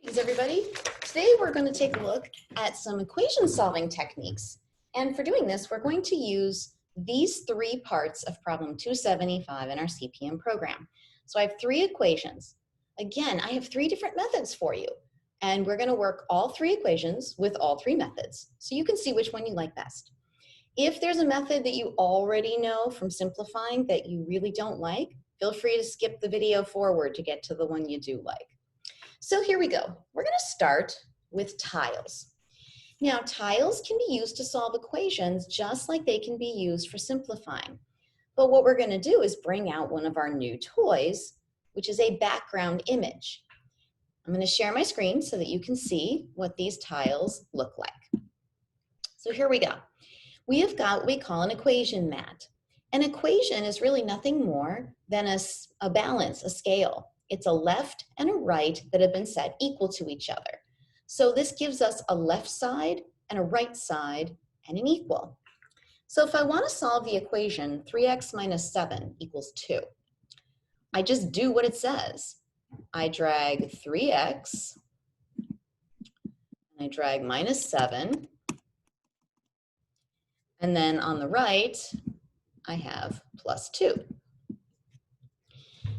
Thanks, everybody. Today we're going to take a look at some equation solving techniques. And for doing this, we're going to use these three parts of problem 275 in our CPM program. So I have three equations. Again, I have three different methods for you. And we're going to work all three equations with all three methods, so you can see which one you like best. If there's a method that you already know from simplifying that you really don't like, feel free to skip the video forward to get to the one you do like. So here we go. We're going to start with tiles. Now, tiles can be used to solve equations just like they can be used for simplifying. But what we're going to do is bring out one of our new toys, which is a background image. I'm going to share my screen so that you can see what these tiles look like. So here we go. We have got what we call an equation mat. An equation is really nothing more than a balance, a scale. It's a left and a right that have been set equal to each other. So this gives us a left side and a right side and an equal. So if I want to solve the equation 3x minus 7 equals 2, I just do what it says. I drag 3x, and I drag minus 7, and then on the right, I have plus 2.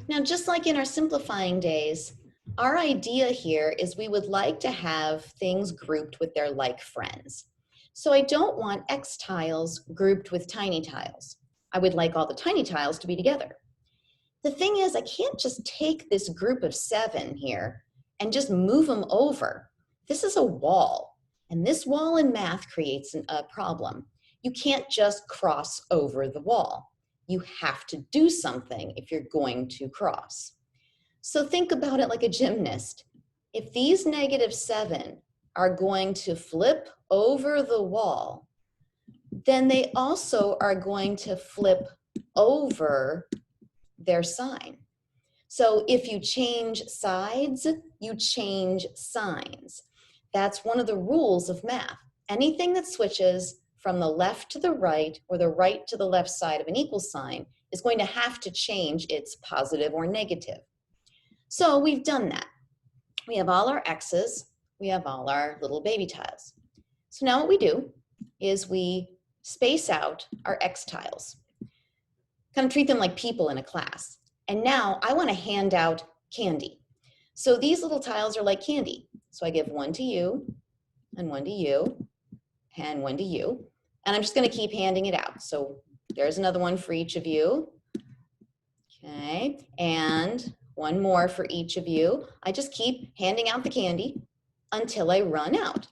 Now, just like in our simplifying days, our idea here is we would like to have things grouped with their like friends. So I don't want x tiles grouped with tiny tiles. I would like all the tiny tiles to be together. The thing is, I can't just take this group of 7 here and just move them over. This is a wall, and this wall in math creates a problem. You can't just cross over the wall. You have to do something if you're going to cross. So think about it like a gymnast. If these -7 are going to flip over the wall, then they also are going to flip over their sign. So if you change sides, you change signs. That's one of the rules of math. Anything that switches from the left to the right or the right to the left side of an equal sign is going to have to change its positive or negative. So we've done that. We have all our x's, we have all our little baby tiles. So now what we do is we space out our x tiles, kind of treat them like people in a class. And now I want to hand out candy. So these little tiles are like candy. So I give one to you, and one to you, and one to you. And I'm just going to keep handing it out. So there's another one for each of you. Okay, and one more for each of you. I just keep handing out the candy until I run out.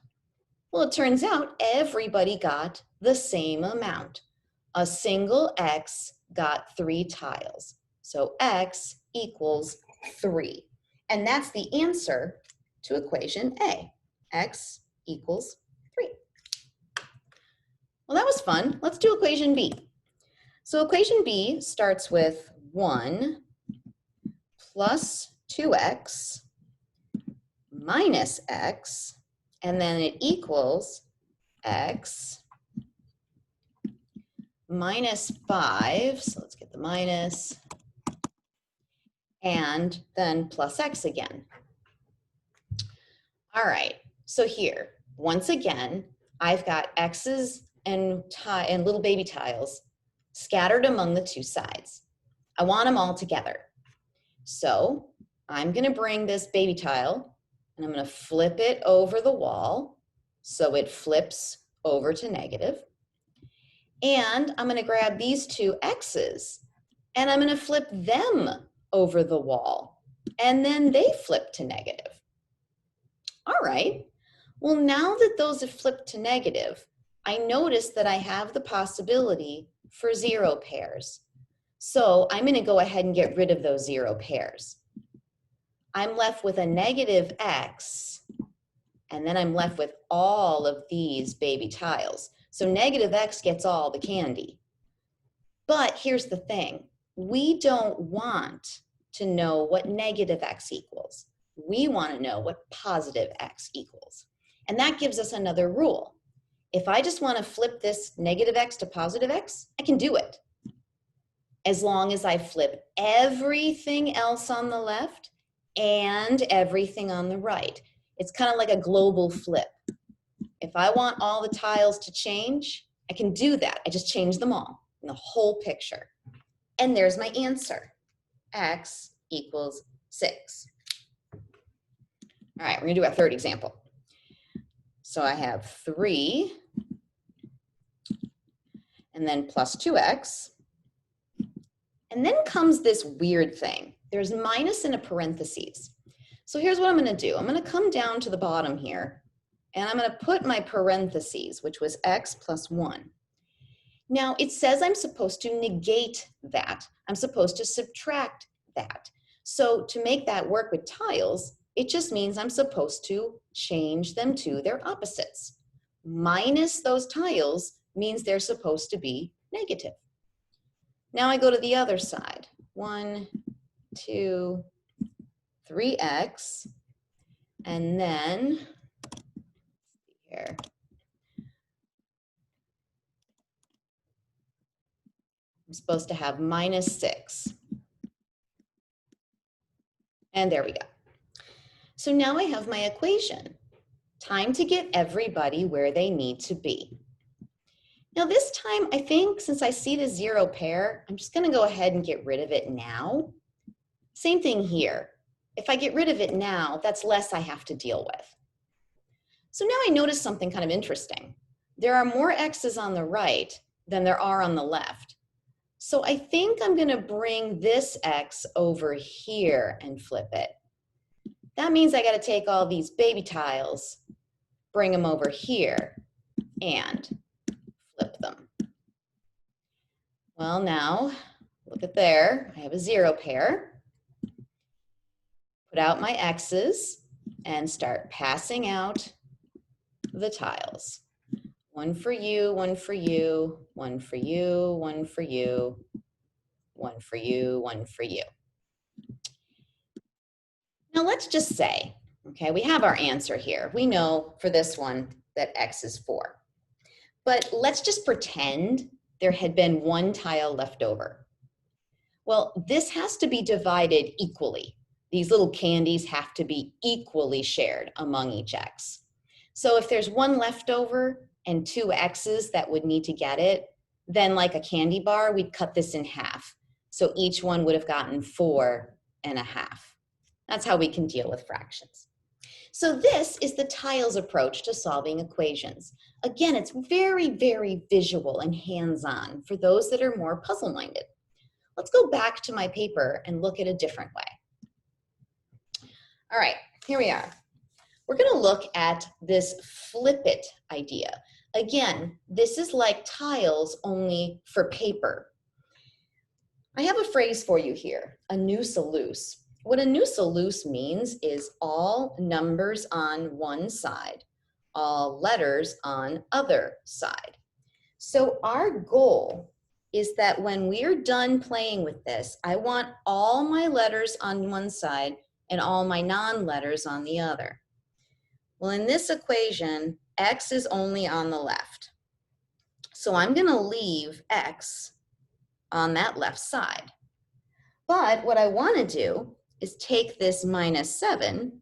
Well, it turns out everybody got the same amount. A single x got 3 tiles. So x equals 3. And that's the answer to equation A. X equals 3. Well, that was fun. Let's do equation B. So equation B starts with 1 plus 2x minus x, and then it equals x minus 5, so let's get the minus, and then plus x again. All right, so here, once again, I've got x's and little baby tiles scattered among the two sides. I want them all together. So I'm going to bring this baby tile and I'm going to flip it over the wall so it flips over to negative. And I'm going to grab these two x's and I'm going to flip them over the wall, and then they flip to negative. All right, well, now that those have flipped to negative, I notice that I have the possibility for 0 pairs. So I'm going to go ahead and get rid of those 0 pairs. I'm left with a negative x, and then I'm left with all of these baby tiles. So negative x gets all the candy. But here's the thing. We don't want to know what negative x equals. We want to know what positive x equals. And that gives us another rule. If I just want to flip this negative x to positive x, I can do it. As long as I flip everything else on the left and everything on the right. It's kind of like a global flip. If I want all the tiles to change, I can do that. I just change them all in the whole picture. And there's my answer. X equals 6. All right, we're gonna do our third example. So I have 3, and then plus 2x. And then comes this weird thing. There's minus in a parentheses. So here's what I'm gonna do. I'm gonna come down to the bottom here, and I'm gonna put my parentheses, which was x plus 1. Now it says I'm supposed to negate that. I'm supposed to subtract that. So to make that work with tiles, it just means I'm supposed to change them to their opposites. Minus those tiles means they're supposed to be negative. Now I go to the other side. 1, 2, 3x, and then here. I'm supposed to have minus 6. And there we go. So now I have my equation. Time to get everybody where they need to be. Now this time, I think since I see the 0 pair, I'm just gonna go ahead and get rid of it now. Same thing here. If I get rid of it now, that's less I have to deal with. So now I notice something kind of interesting. There are more x's on the right than there are on the left. So I think I'm gonna bring this x over here and flip it. That means I gotta take all these baby tiles, bring them over here, and flip them. Well, now, look at there. I have a 0 pair. Put out my x's and start passing out the tiles. 1 for you, 1 for you, 1 for you, 1 for you, 1 for you, 1 for you. Now let's just say, okay, we have our answer here. We know for this one that x is 4. But let's just pretend there had been 1 tile left over. Well, this has to be divided equally. These little candies have to be equally shared among each x. So if there's 1 left over and 2 x's that would need to get it, then like a candy bar, we'd cut this in half. So each one would have gotten 4.5. That's how we can deal with fractions. So this is the tiles approach to solving equations. Again, it's very, very visual and hands-on for those that are more puzzle-minded. Let's go back to my paper and look at a different way. All right, here we are. We're going to look at this flip it idea. Again, this is like tiles only for paper. I have a phrase for you here, a nous a loose. What a nous a loose means is all numbers on one side, all letters on other side. So our goal is that when we're done playing with this, I want all my letters on one side and all my non-letters on the other. Well, in this equation, x is only on the left. So I'm going to leave x on that left side. But what I want to do is take this minus 7,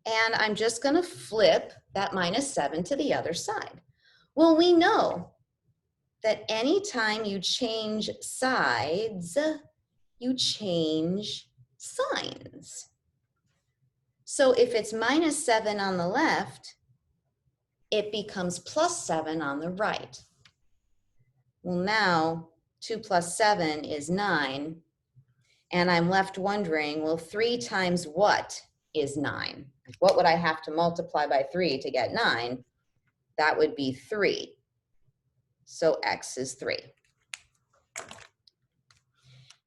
and I'm just going to flip that minus 7 to the other side. Well, we know that anytime you change sides, you change signs. So if it's minus 7 on the left, it becomes plus 7 on the right. Well, now 2 plus 7 is 9. And I'm left wondering, well, 3 times what is 9? What would I have to multiply by 3 to get 9? That would be 3. So x is 3.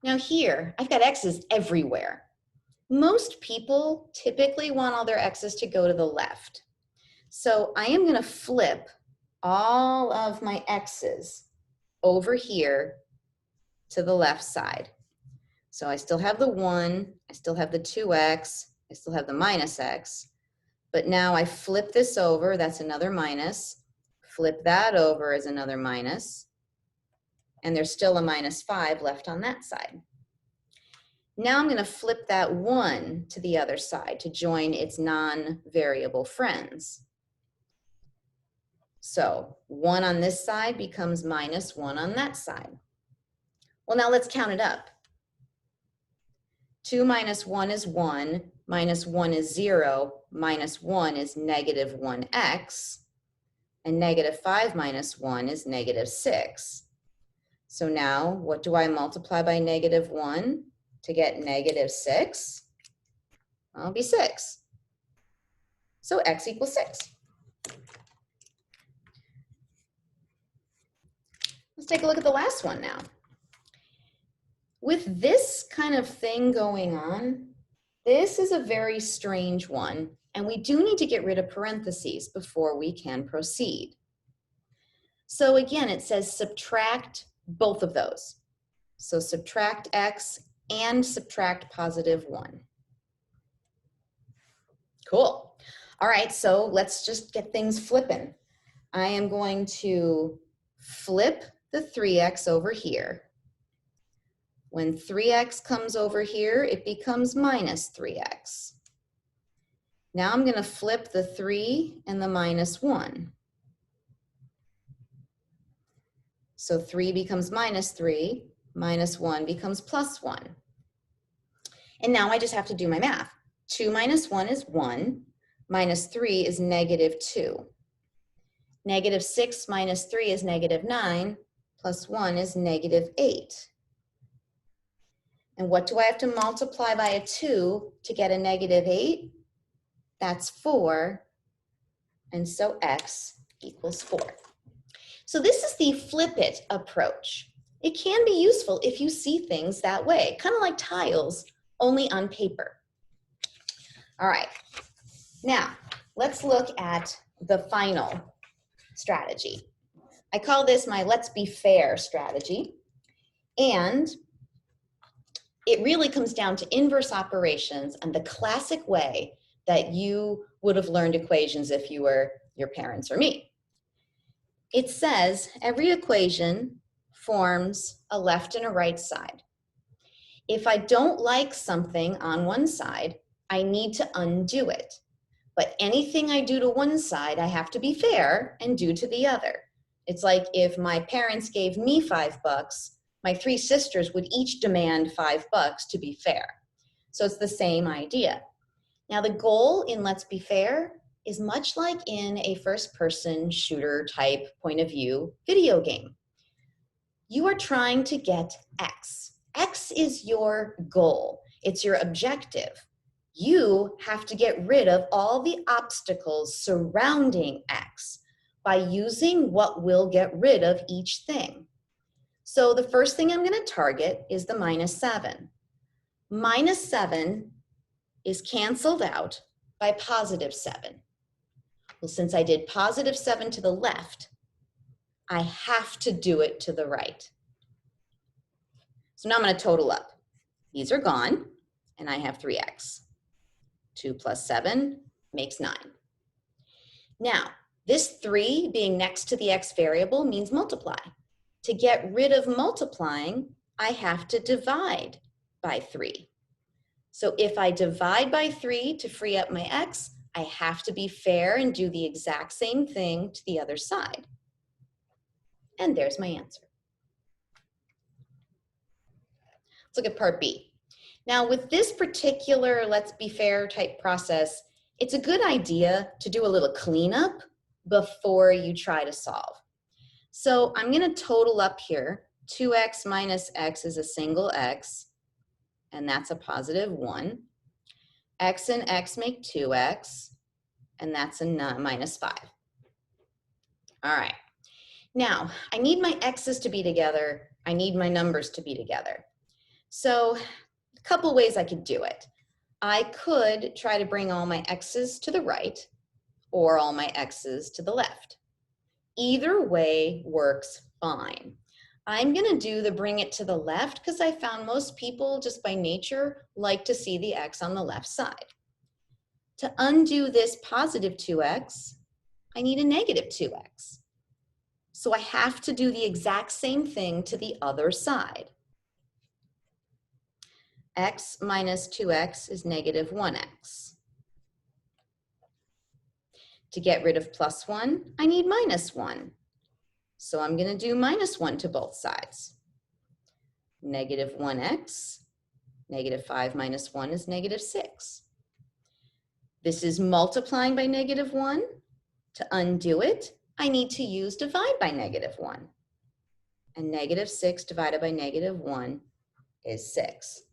Now here, I've got x's everywhere. Most people typically want all their x's to go to the left. So I am going to flip all of my x's over here to the left side. So I still have the 1, I still have the 2x, I still have the minus x, but now I flip this over, that's another minus, flip that over as another minus, and there's still a minus 5 left on that side. Now I'm going to flip that 1 to the other side to join its non-variable friends. So 1 on this side becomes minus 1 on that side. Well, now let's count it up. 2 minus 1 is 1, minus 1 is 0, minus 1 is negative 1x, and negative 5 minus 1 is negative 6. So now, what do I multiply by negative 1 to get negative 6? Well, it'll be 6. So x equals 6. Let's take a look at the last one now. With this kind of thing going on, this is a very strange one, and we do need to get rid of parentheses before we can proceed. So again, it says subtract both of those. So subtract x and subtract positive 1. Cool. All right, so let's just get things flipping. I am going to flip the 3x over here. When 3x comes over here, it becomes minus 3x. Now I'm going to flip the 3 and the minus 1. So 3 becomes minus 3, minus 1 becomes plus 1. And now I just have to do my math. 2 minus 1 is 1, minus 3 is negative 2. Negative 6 minus 3 is negative 9, plus 1 is negative 8. And what do I have to multiply by a 2 to get a negative 8? That's 4, and so x equals 4. So this is the flip it approach. It can be useful if you see things that way, kind of like tiles, only on paper. All right, now let's look at the final strategy. I call this my let's be fair strategy, and it really comes down to inverse operations and the classic way that you would have learned equations if you were your parents or me. It says every equation forms a left and a right side. If I don't like something on one side, I need to undo it. But anything I do to one side, I have to be fair and do to the other. It's like if my parents gave me $5, my 3 sisters would each demand $5 to be fair. So it's the same idea. Now the goal in Let's Be Fair is much like in a first-person shooter type point of view video game. You are trying to get X. X is your goal. It's your objective. You have to get rid of all the obstacles surrounding X by using what will get rid of each thing. So the first thing I'm going to target is the minus 7. Minus 7 is canceled out by positive 7. Well, since I did positive 7 to the left, I have to do it to the right. So now I'm going to total up. These are gone, and I have 3x. 2 plus 7 makes 9. Now, this 3 being next to the x variable means multiply. To get rid of multiplying, I have to divide by 3. So if I divide by 3 to free up my x, I have to be fair and do the exact same thing to the other side. And there's my answer. Let's look at part B. Now with this particular let's be fair type process, it's a good idea to do a little cleanup before you try to solve. So I'm going to total up here. 2x minus x is a single x, and that's a positive 1. X and x make 2x, and that's a minus 5. All right. Now, I need my x's to be together. I need my numbers to be together. So a couple ways I could do it. I could try to bring all my x's to the right or all my x's to the left. Either way works fine. I'm going to do the bring it to the left because I found most people just by nature like to see the x on the left side. To undo this positive 2x, I need a negative 2x. So I have to do the exact same thing to the other side. x minus 2x is negative 1x. To get rid of plus 1, I need minus 1. So I'm going to do minus 1 to both sides. Negative 1x, negative 5 minus 1 is negative 6. This is multiplying by negative 1. To undo it, I need to use divide by negative 1. And negative 6 divided by negative 1 is 6.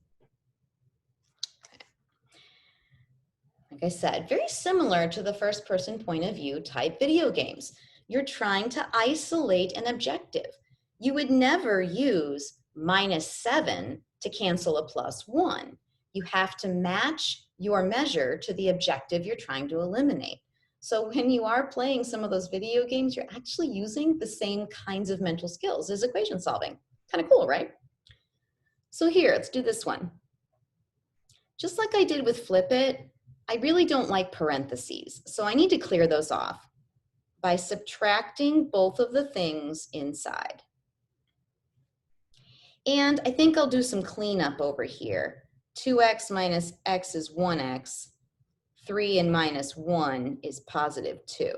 Like I said, very similar to the first person point of view type video games. You're trying to isolate an objective. You would never use minus 7 to cancel a plus 1. You have to match your measure to the objective you're trying to eliminate. So when you are playing some of those video games, you're actually using the same kinds of mental skills as equation solving. Kind of cool, right? So here, let's do this one. Just like I did with flip it, I really don't like parentheses, so I need to clear those off by subtracting both of the things inside. And I think I'll do some cleanup over here. 2x minus x is 1x. 3 and minus 1 is positive 2.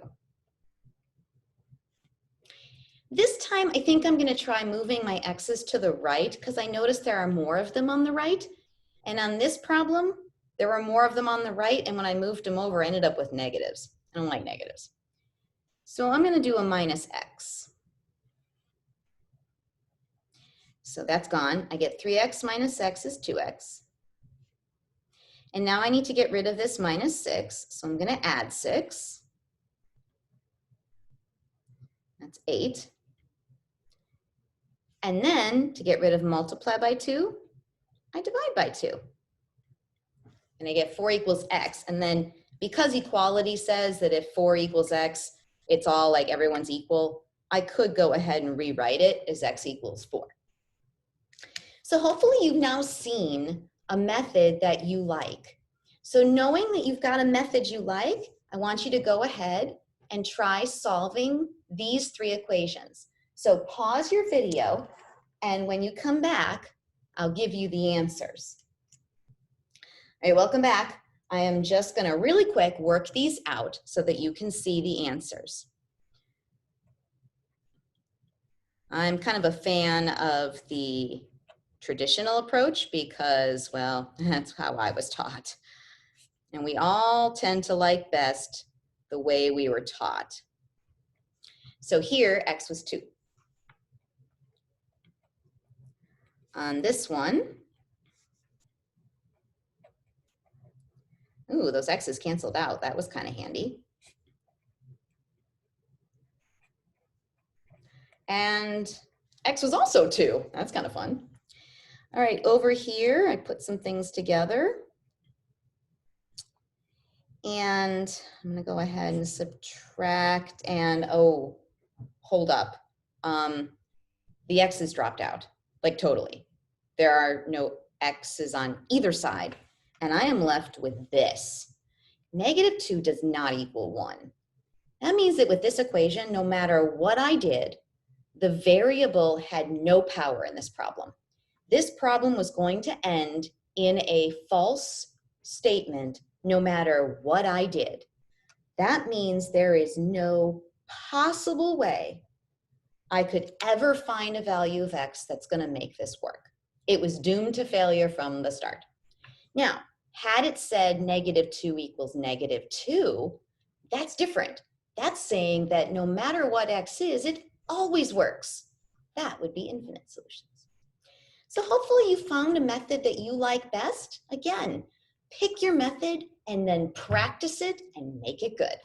This time, I think I'm going to try moving my x's to the right because I noticed there are more of them on the right. And on this problem, there were more of them on the right, and when I moved them over, I ended up with negatives. I don't like negatives. So I'm going to do a minus x. So that's gone. I get 3x minus x is 2x. And now I need to get rid of this minus 6, so I'm going to add 6. That's 8. And then, to get rid of multiply by 2, I divide by 2. And I get 4 equals x. And then, because equality says that if 4 equals x, it's all like everyone's equal, I could go ahead and rewrite it as x equals 4. So hopefully you've now seen a method that you like. So knowing that you've got a method you like, I want you to go ahead and try solving these 3 equations. So pause your video, and when you come back, I'll give you the answers. All right, welcome back. I am just going to really quick work these out so that you can see the answers. I'm kind of a fan of the traditional approach because, well, that's how I was taught. And we all tend to like best the way we were taught. So here, x was 2. On this one, ooh, those x's canceled out. That was kind of handy. And x was also 2. That's kind of fun. All right, over here, I put some things together. And I'm going to go ahead and subtract, and oh, hold up. The x's dropped out, like totally. There are no x's on either side, and I am left with this. Negative 2 does not equal 1. That means that with this equation, no matter what I did, the variable had no power in this problem. This problem was going to end in a false statement no matter what I did. That means there is no possible way I could ever find a value of x that's going to make this work. It was doomed to failure from the start. Now, had it said negative 2 equals negative 2, that's different. That's saying that no matter what x is, it always works. That would be infinite solutions. So hopefully you found a method that you like best. Again, pick your method and then practice it and make it good.